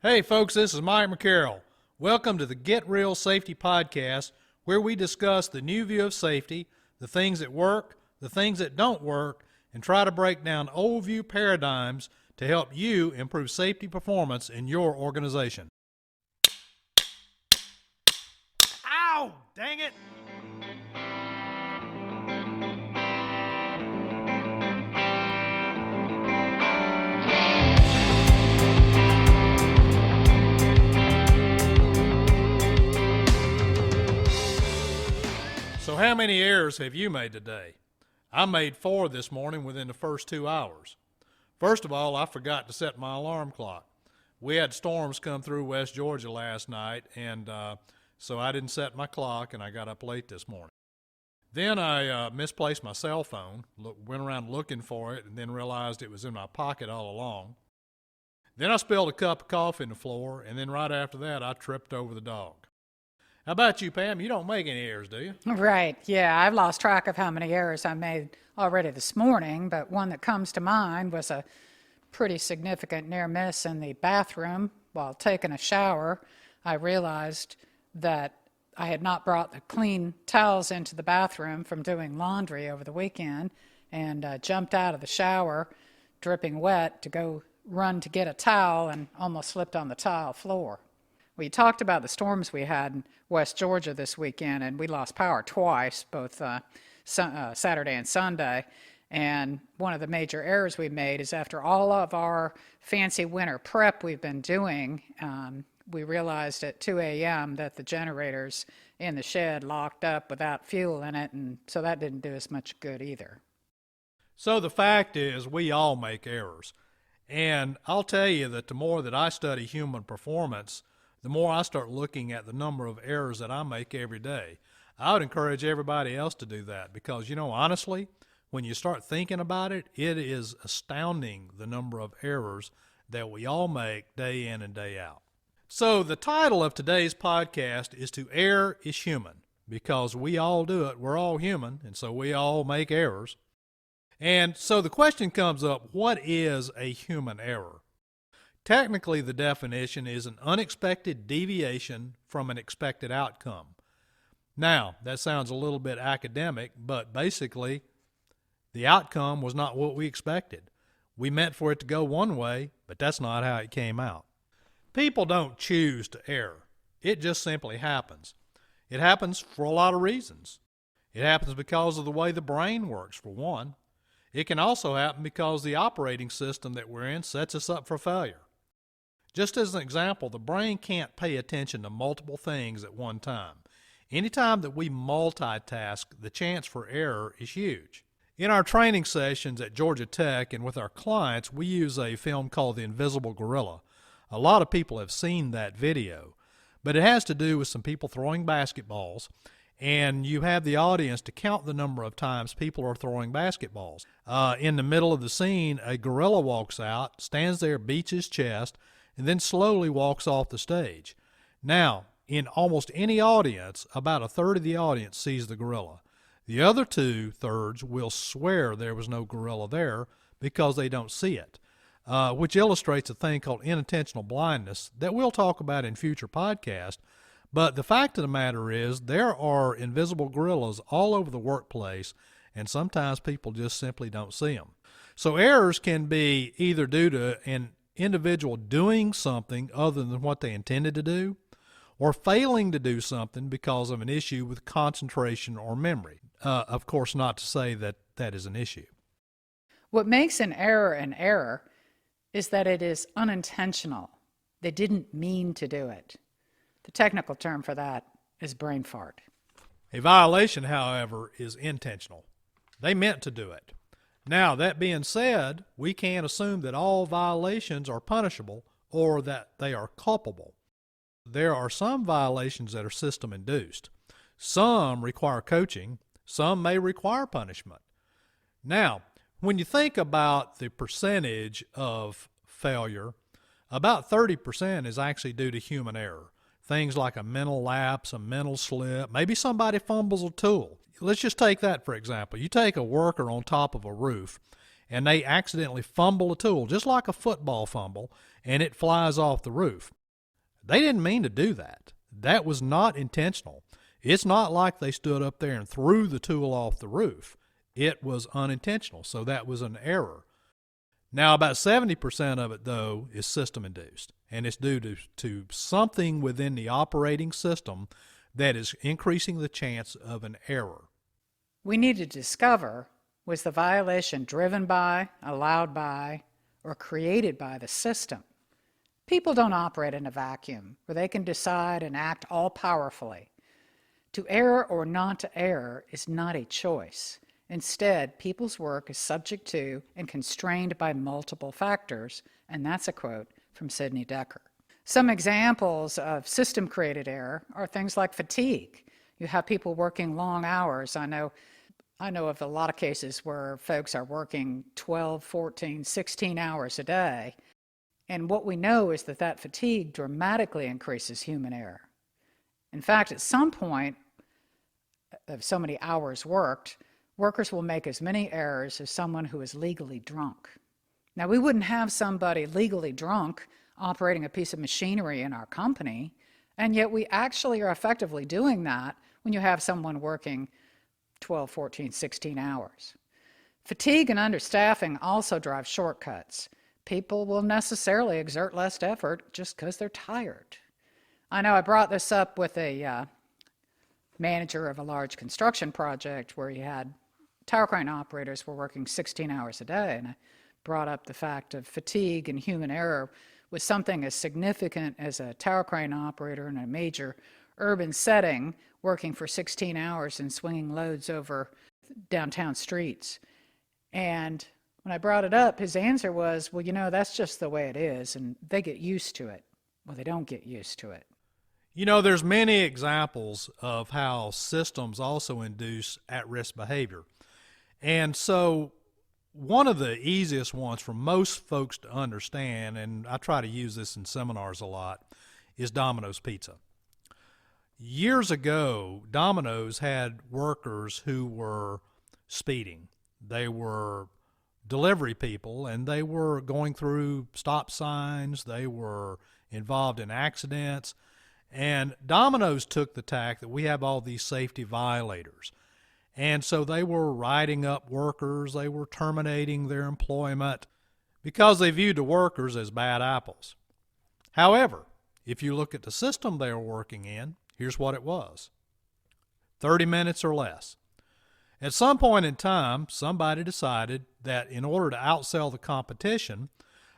Hey folks, this is Mike McCarroll. Welcome to the Get Real Safety Podcast, where we discuss the new view of safety, the things that work, the things that don't work, and try to break down old view paradigms to help you improve safety performance in your organization. Ow! Dang it! So how many errors have you made today? I made 4 this morning within the first 2 hours. First of all, I forgot to set my alarm clock. We had storms come through West Georgia last night, and so I didn't set my clock, and I got up late this morning. Then I misplaced my cell phone, went around looking for it, and then realized it was in my pocket all along. Then I spilled a cup of coffee on the floor, and then right after that, I tripped over the dog. How about you, Pam? You don't make any errors, do you? Right. Yeah, I've lost track of how many errors I made already this morning, but one that comes to mind was a pretty significant near miss in the bathroom. While taking a shower, I realized that I had not brought the clean towels into the bathroom from doing laundry over the weekend, and jumped out of the shower, dripping wet, to go run to get a towel and almost slipped on the tile floor. We talked about the storms we had in West Georgia this weekend, and we lost power twice, both Saturday and Sunday. And one of the major errors we made is after all of our fancy winter prep we've been doing, we realized at 2 a.m. that the generators in the shed locked up without fuel in it, and so that didn't do us much good either. So the fact is, we all make errors. And I'll tell you that the more that I study human performance, the more I start looking at the number of errors that I make every day. I would encourage everybody else to do that because, honestly, when you start thinking about it, it is astounding the number of errors that we all make day in and day out. So the title of today's podcast is To Err is Human, because we all do it. We're all human, and so we all make errors. And so the question comes up, what is a human error? Technically, the definition is an unexpected deviation from an expected outcome. Now, that sounds a little bit academic, but basically, the outcome was not what we expected. We meant for it to go one way, but that's not how it came out. People don't choose to err. It just simply happens. It happens for a lot of reasons. It happens because of the way the brain works, for one. It can also happen because the operating system that we're in sets us up for failure. Just as an example, the brain can't pay attention to multiple things at one time. Anytime that we multitask, the chance for error is huge. In our training sessions at Georgia Tech and with our clients, we use a film called The Invisible Gorilla. A lot of people have seen that video, but it has to do with some people throwing basketballs, and you have the audience to count the number of times people are throwing basketballs. In the middle of the scene, a gorilla walks out, stands there, beats his chest, and then slowly walks off the stage. Now, in almost any audience, about a third of the audience sees the gorilla. The other 2/3 will swear there was no gorilla there because they don't see it, which illustrates a thing called inattentional blindness that we'll talk about in future podcasts. But the fact of the matter is, there are invisible gorillas all over the workplace, and sometimes people just simply don't see them. So errors can be either due to an individual doing something other than what they intended to do, or failing to do something because of an issue with concentration or memory. Of course, not to say that that is an issue. What makes an error is that it is unintentional. They didn't mean to do it. The technical term for that is brain fart. A violation, however, is intentional. They meant to do it. Now, that being said, we can't assume that all violations are punishable or that they are culpable. There are some violations that are system-induced. Some require coaching. Some may require punishment. Now, when you think about the percentage of failure, about 30% is actually due to human error. Things like a mental lapse, a mental slip, maybe somebody fumbles a tool. Let's just take that for example. You take a worker on top of a roof and they accidentally fumble a tool, just like a football fumble, and it flies off the roof. They didn't mean to do that. That was not intentional. It's not like they stood up there and threw the tool off the roof. It was unintentional, so that was an error. Now, about 70% of it, though, is system-induced, and it's due to something within the operating system that is increasing the chance of an error. We need to discover, was the violation driven by, allowed by, or created by the system? People don't operate in a vacuum where they can decide and act all-powerfully. To err or not to err is not a choice. Instead, people's work is subject to and constrained by multiple factors, and that's a quote from Sidney Dekker. Some examples of system-created error are things like fatigue. You have people working long hours. I know of a lot of cases where folks are working 12, 14, 16 hours a day, and what we know is that fatigue dramatically increases human error. In fact, at some point of so many hours worked, workers will make as many errors as someone who is legally drunk. Now, we wouldn't have somebody legally drunk operating a piece of machinery in our company, and yet we actually are effectively doing that when you have someone working 12, 14, 16 hours. Fatigue and understaffing also drive shortcuts. People will necessarily exert less effort just because they're tired. I know I brought this up with a manager of a large construction project where he had tower crane operators were working 16 hours a day, and I brought up the fact of fatigue and human error was something as significant as a tower crane operator in a major urban setting working for 16 hours and swinging loads over downtown streets. And when I brought it up, his answer was, well, that's just the way it is, and they get used to it. Well, they don't get used to it. There's many examples of how systems also induce at-risk behavior. And so one of the easiest ones for most folks to understand, and I try to use this in seminars a lot, is Domino's Pizza. Years ago, Domino's had workers who were speeding. They were delivery people, and they were going through stop signs. They were involved in accidents. And Domino's took the tack that we have all these safety violators. And so they were writing up workers. They were terminating their employment because they viewed the workers as bad apples. However, if you look at the system they were working in, here's what it was: 30 minutes or less. At some point in time, somebody decided that in order to outsell the competition,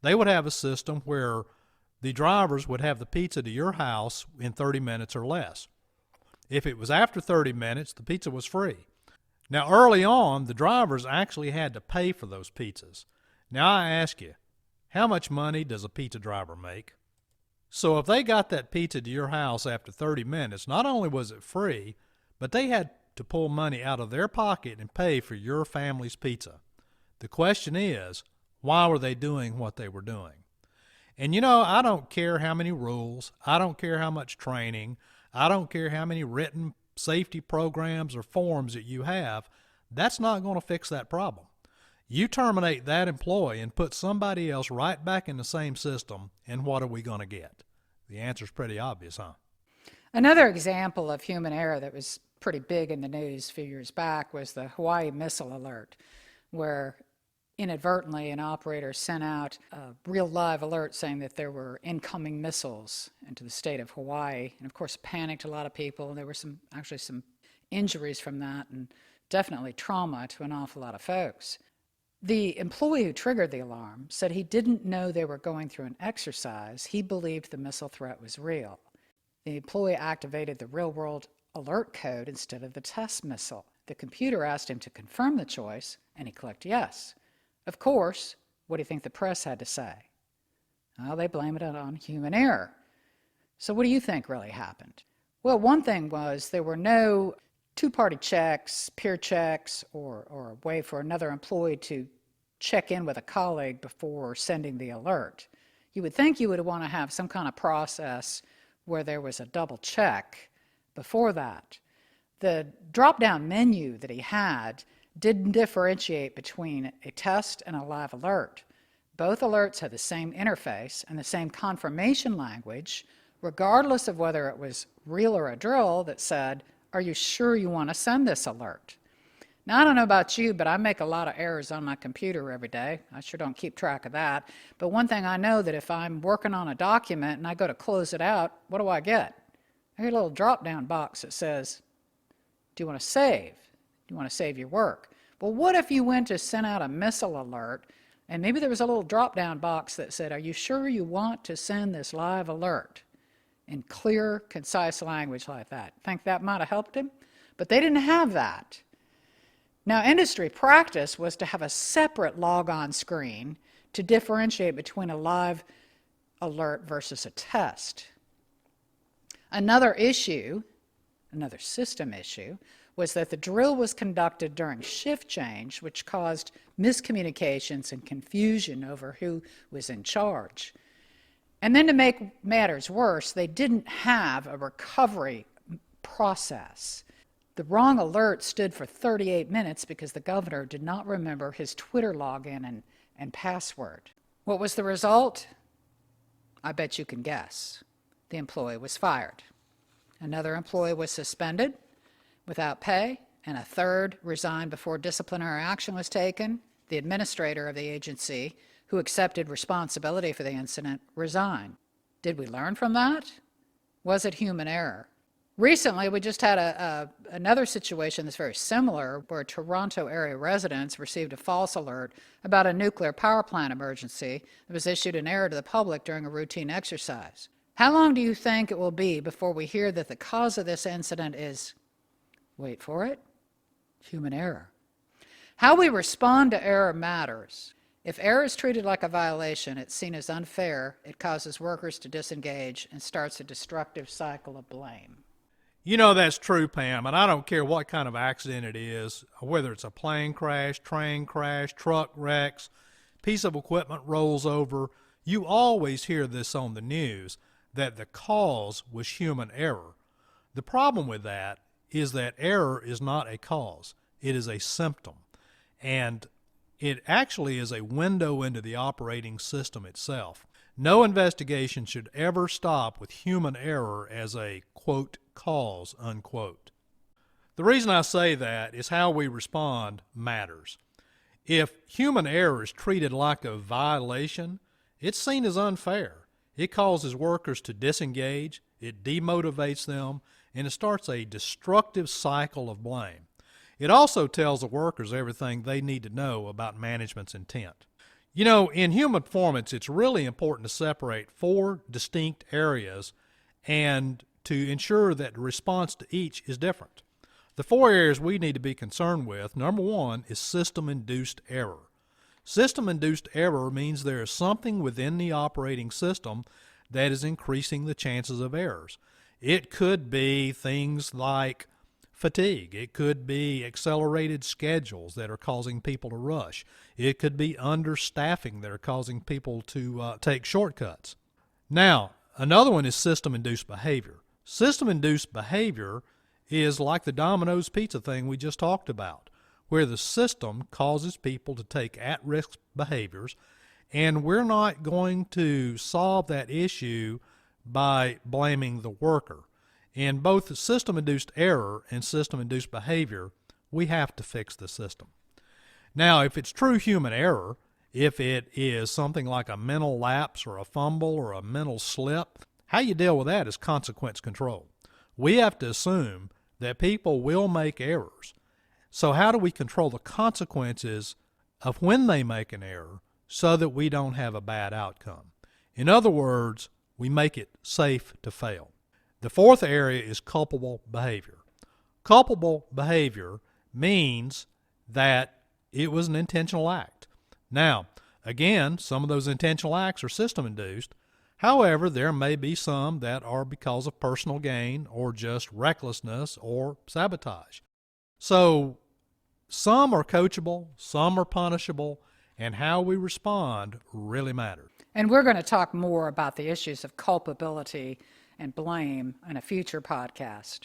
they would have a system where the drivers would have the pizza to your house in 30 minutes or less. If it was after 30 minutes, the pizza was free. Now, early on, the drivers actually had to pay for those pizzas. Now, I ask you, how much money does a pizza driver make? So if they got that pizza to your house after 30 minutes, not only was it free, but they had to pull money out of their pocket and pay for your family's pizza. The question is, why were they doing what they were doing? And I don't care how many rules, I don't care how much training, I don't care how many written safety programs or forms that you have, that's not going to fix that problem. You terminate that employee and put somebody else right back in the same system, and what are we going to get? The answer's pretty obvious, huh? Another example of human error that was pretty big in the news a few years back was the Hawaii missile alert, where inadvertently an operator sent out a real live alert saying that there were incoming missiles into the state of Hawaii, and of course panicked a lot of people, and there were some injuries from that, and definitely trauma to an awful lot of folks. The employee who triggered the alarm said he didn't know they were going through an exercise. He believed the missile threat was real. The employee activated the real-world alert code instead of the test missile. The computer asked him to confirm the choice, and he clicked yes. Of course, what do you think the press had to say? Well, they blame it on human error. So what do you think really happened? Well, one thing was there were no two-party checks, peer checks, or a way for another employee to check in with a colleague before sending the alert. You would think you would want to have some kind of process where there was a double check before that. The drop-down menu that he had didn't differentiate between a test and a live alert. Both alerts had the same interface and the same confirmation language, regardless of whether it was real or a drill that said, "Are you sure you want to send this alert?" Now, I don't know about you, but I make a lot of errors on my computer every day. I sure don't keep track of that. But one thing I know, that if I'm working on a document and I go to close it out, what do I get? I get a little drop-down box that says, "Do you want to save? Do you want to save your work?" Well, what if you went to send out a missile alert, and maybe there was a little drop-down box that said, "Are you sure you want to send this live alert?" in clear, concise language like that. Think that might have helped him? But they didn't have that. Now, industry practice was to have a separate logon screen to differentiate between a live alert versus a test. Another issue, another system issue, was that the drill was conducted during shift change, which caused miscommunications and confusion over who was in charge. And then to make matters worse, they didn't have a recovery process. The wrong alert stood for 38 minutes because the governor did not remember his Twitter login and password. What was the result? I bet you can guess. The employee was fired. Another employee was suspended without pay, and a third resigned before disciplinary action was taken. The administrator of the agency, who accepted responsibility for the incident, resigned. Did we learn from that? Was it human error? Recently, we just had another situation that's very similar, where Toronto area residents received a false alert about a nuclear power plant emergency that was issued in error to the public during a routine exercise. How long do you think it will be before we hear that the cause of this incident is, wait for it, human error? How we respond to error matters. If error is treated like a violation, it's seen as unfair, it causes workers to disengage and starts a destructive cycle of blame. You know, that's true, Pam, and I don't care what kind of accident it is, whether it's a plane crash, train crash, truck wrecks, piece of equipment rolls over, you always hear this on the news, that the cause was human error. The problem with that is that error is not a cause. It is a symptom. And it actually is a window into the operating system itself. No investigation should ever stop with human error as a, quote, cause, unquote. The reason I say that is how we respond matters. If human error is treated like a violation, it's seen as unfair. It causes workers to disengage, it demotivates them, and it starts a destructive cycle of blame. It also tells the workers everything they need to know about management's intent. You know, in human performance, it's really important to separate 4 distinct areas and to ensure that the response to each is different. The 4 areas we need to be concerned with, number 1, is system-induced error. System-induced error means there is something within the operating system that is increasing the chances of errors. It could be things like fatigue. It could be accelerated schedules that are causing people to rush. It could be understaffing that are causing people to take shortcuts. Now, another one is system-induced behavior. System-induced behavior is like the Domino's pizza thing we just talked about, where the system causes people to take at-risk behaviors, and we're not going to solve that issue by blaming the worker. In both system-induced error and system-induced behavior, we have to fix the system. Now, if it's true human error, if it is something like a mental lapse or a fumble or a mental slip, how you deal with that is consequence control. We have to assume that people will make errors. So how do we control the consequences of when they make an error so that we don't have a bad outcome? In other words, we make it safe to fail. The 4th area is culpable behavior. Culpable behavior means that it was an intentional act. Now, again, some of those intentional acts are system-induced. However, there may be some that are because of personal gain or just recklessness or sabotage. So some are coachable, some are punishable, and how we respond really matters. And we're going to talk more about the issues of culpability and blame in a future podcast.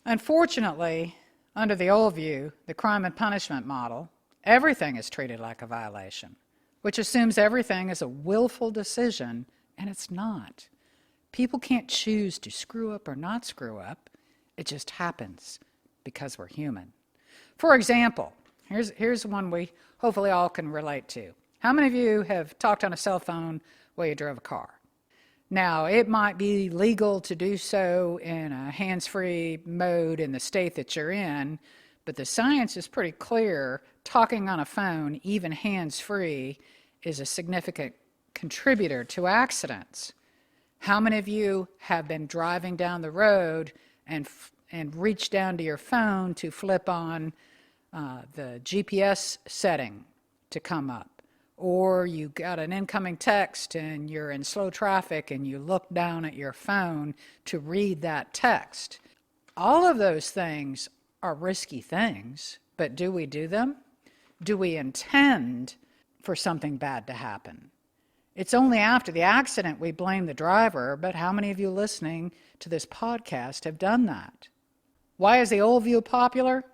Unfortunately, Under the old view, the crime and punishment model, everything is treated like a violation, which assumes everything is a willful decision, and it's not. People can't choose to screw up or not screw up. It just happens because we're human. For example, here's one we hopefully all can relate to. How many of you have talked on a cell phone while you drove a car? Now, it might be legal to do so in a hands-free mode in the state that you're in, but the science is pretty clear. Talking on a phone, even hands-free, is a significant contributor to accidents. How many of you have been driving down the road and reached down to your phone to flip on the GPS setting to come up? Or you got an incoming text and you're in slow traffic and you look down at your phone to read that text. All of those things are risky things, but do we do them? Do we intend for something bad to happen? It's only after the accident we blame the driver, but how many of you listening to this podcast have done that? Why is the old view popular?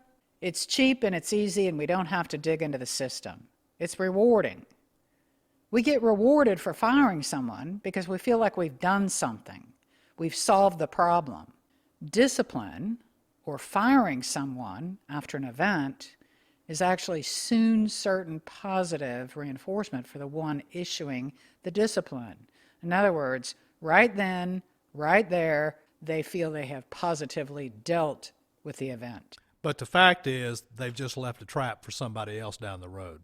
It's cheap and it's easy and we don't have to dig into the system. It's rewarding. We get rewarded for firing someone because we feel like we've done something. We've solved the problem. Discipline, or firing someone after an event, is actually soon certain positive reinforcement for the one issuing the discipline. In other words, right then, right there, they feel they have positively dealt with the event. But the fact is, they've just left a trap for somebody else down the road.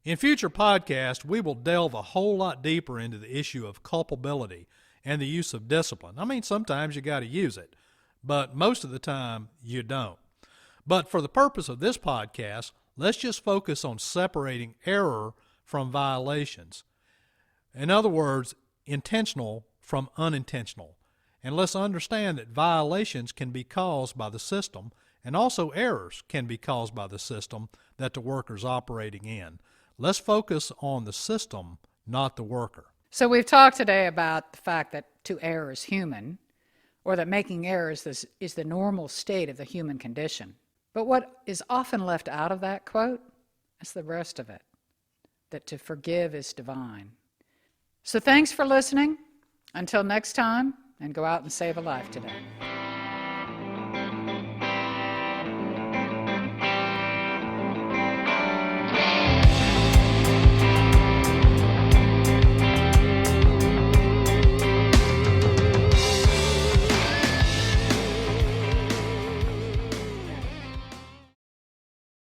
In future podcasts, we will delve a whole lot deeper into the issue of culpability and the use of discipline. I mean, sometimes you got to use it, but most of the time you don't. But for the purpose of this podcast, let's just focus on separating error from violations. In other words, intentional from unintentional. And let's understand that violations can be caused by the system, and also errors can be caused by the system that the worker's operating in. Let's focus on the system, not the worker. So we've talked today about the fact that to err is human, or that making errors is the normal state of the human condition. But what is often left out of that quote is the rest of it, that to forgive is divine. So thanks for listening. Until next time, and go out and save a life today.